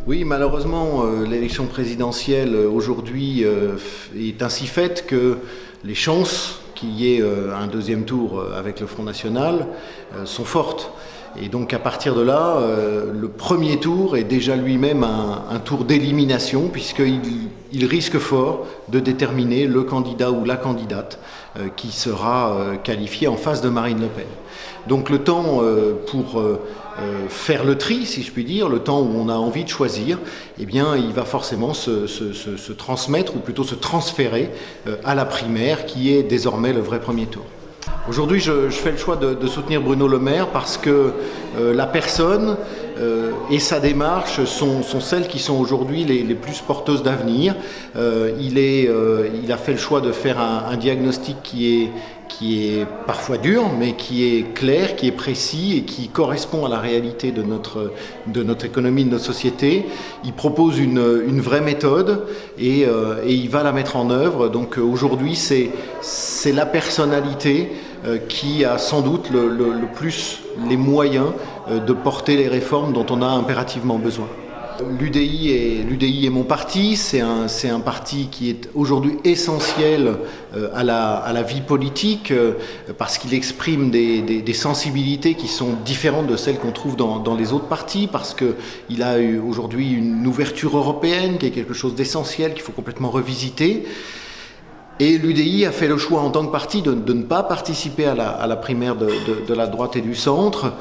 Oui, malheureusement, l'élection présidentielle aujourd'hui est ainsi faite que les chances qu'il y ait un deuxième tour avec le Front National sont fortes. Et donc à partir de là, le premier tour est déjà lui-même un tour d'élimination puisqu'il risque fort de déterminer le candidat ou la candidate qui sera qualifié en face de Marine Le Pen. Donc le temps pour faire le tri, si je puis dire, le temps où on a envie de choisir, eh bien, il va forcément se transmettre ou plutôt se transférer à la primaire qui est désormais le vrai premier tour. Aujourd'hui, je fais le choix de soutenir Bruno Le Maire parce que la personne et sa démarche sont celles qui sont aujourd'hui les plus porteuses d'avenir. Il a fait le choix de faire un diagnostic qui est parfois dur, mais qui est clair, qui est précis et qui correspond à la réalité de notre économie, de notre société. Il propose une vraie méthode et il va la mettre en œuvre. Donc aujourd'hui, c'est la personnalité qui a sans doute le plus les moyens de porter les réformes dont on a impérativement besoin. L'UDI est mon parti, c'est un parti qui est aujourd'hui essentiel à la vie politique parce qu'il exprime des sensibilités qui sont différentes de celles qu'on trouve dans les autres partis, parce qu'il a aujourd'hui une ouverture européenne qui est quelque chose d'essentiel qu'il faut complètement revisiter. Et l'UDI a fait le choix en tant que parti de ne pas participer à la primaire de la droite et du centre.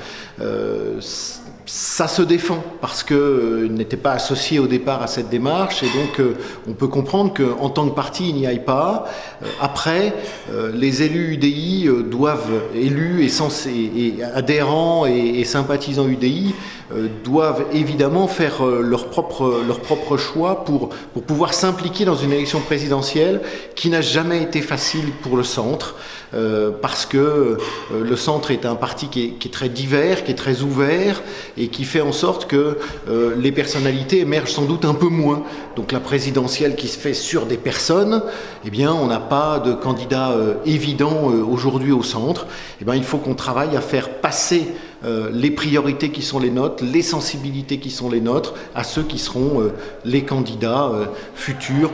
Ça se défend parce qu'il n'était pas associé au départ à cette démarche et donc on peut comprendre qu'en tant que parti il n'y aille pas. Après, les élus UDI élus et adhérents et sympathisants UDI doivent évidemment faire leur propre choix pour pouvoir s'impliquer dans une élection présidentielle qui n'a jamais été facile pour le centre parce que le centre est un parti qui est très divers, qui est très ouvert et qui fait en sorte que les personnalités émergent sans doute un peu moins. Donc la présidentielle qui se fait sur des personnes, eh bien on n'a pas de candidat évident aujourd'hui au centre. Eh bien il faut qu'on travaille à faire passer les priorités qui sont les nôtres, les sensibilités qui sont les nôtres, à ceux qui seront les candidats futurs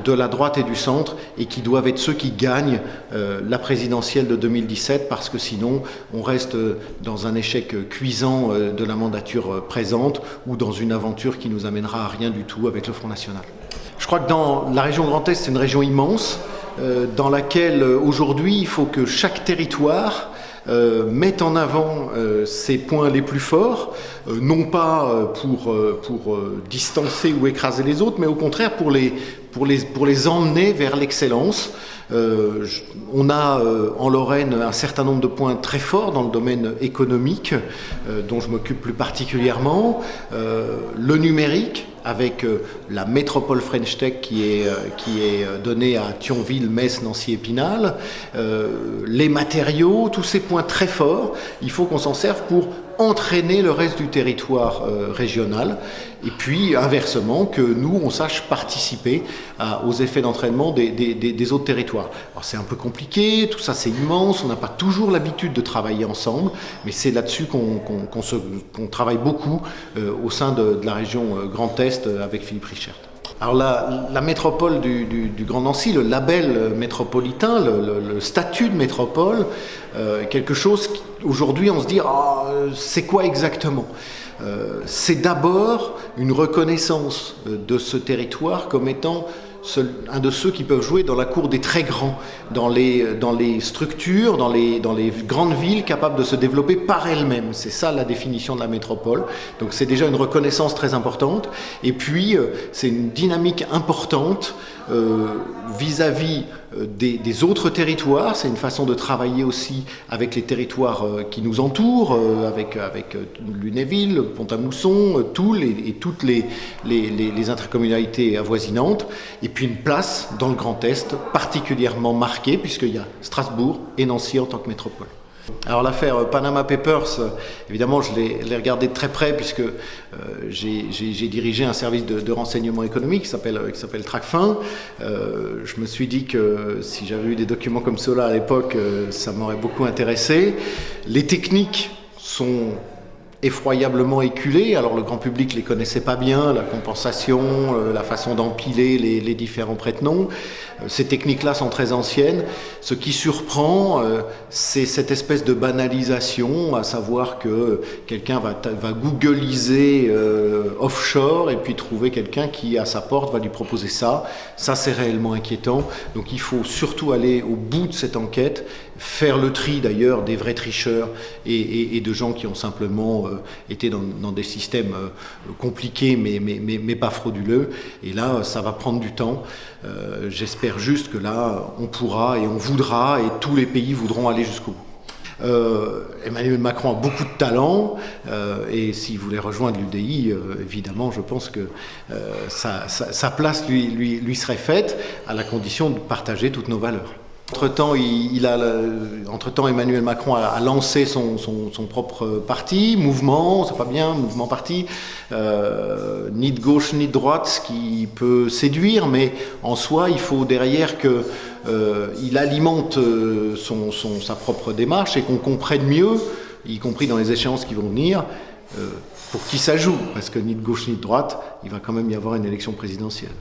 de la droite et du centre et qui doivent être ceux qui gagnent la présidentielle de 2017 parce que sinon on reste dans un échec cuisant de la mandature présente ou dans une aventure qui nous amènera à rien du tout avec le Front National. Je crois que dans la région Grand Est, c'est une région immense dans laquelle aujourd'hui il faut que chaque territoire mettent en avant ses points les plus forts, non pas pour distancer ou écraser les autres, mais au contraire pour les emmener vers l'excellence. On a en Lorraine un certain nombre de points très forts dans le domaine économique, dont je m'occupe plus particulièrement, le numérique, avec la métropole French Tech qui est donnée à Thionville, Metz, Nancy, Épinal, les matériaux, tous ces points très forts, il faut qu'on s'en serve pour entraîner le reste du territoire régional et puis inversement que nous on sache participer aux effets d'entraînement des autres territoires. Alors c'est un peu compliqué, tout ça c'est immense, on n'a pas toujours l'habitude de travailler ensemble, mais c'est là-dessus qu'on travaille beaucoup au sein de la région Grand Est avec Philippe Richert. Alors la métropole du Grand Nancy, le label métropolitain, le statut de métropole, quelque chose aujourd'hui on se dit c'est quoi exactement ? C'est d'abord une reconnaissance de ce territoire comme étant un de ceux qui peuvent jouer dans la cour des très grands, dans les structures, dans les grandes villes capables de se développer par elles-mêmes. C'est ça la définition de la métropole. Donc c'est déjà une reconnaissance très importante. Et puis c'est une dynamique importante vis-à-vis des autres territoires. C'est une façon de travailler aussi avec les territoires qui nous entourent, avec Lunéville, Pont-à-Mousson, Toul et toutes les intercommunalités avoisinantes. Et puis une place dans le Grand Est particulièrement marquée puisqu'il y a Strasbourg et Nancy en tant que métropole. Alors l'affaire Panama Papers, évidemment je l'ai regardée de très près puisque j'ai dirigé un service de renseignement économique qui s'appelle Tracfin. Je me suis dit que si j'avais eu des documents comme ceux-là à l'époque, ça m'aurait beaucoup intéressé. Les techniques sont effroyablement éculées. Alors le grand public les connaissait pas bien, la compensation, la façon d'empiler les différents prête-noms. Ces techniques-là sont très anciennes. Ce qui surprend, c'est cette espèce de banalisation, à savoir que quelqu'un va googliser offshore et puis trouver quelqu'un qui, à sa porte, va lui proposer ça. Ça, c'est réellement inquiétant. Donc il faut surtout aller au bout de cette enquête, faire le tri d'ailleurs des vrais tricheurs et de gens qui ont simplement été dans des systèmes compliqués mais pas frauduleux. Et là, ça va prendre du temps. J'espère juste que là, on pourra et on voudra, et tous les pays voudront aller jusqu'au bout. Emmanuel Macron a beaucoup de talent et s'il voulait rejoindre l'UDI, évidemment, je pense que sa place lui serait faite à la condition de partager toutes nos valeurs. Entre-temps, Emmanuel Macron a lancé son propre parti, mouvement, c'est pas bien, mouvement parti, ni de gauche ni de droite, ce qui peut séduire, mais en soi, il faut derrière qu'il alimente sa propre démarche et qu'on comprenne mieux, y compris dans les échéances qui vont venir, pour qui ça joue, parce que ni de gauche ni de droite, il va quand même y avoir une élection présidentielle.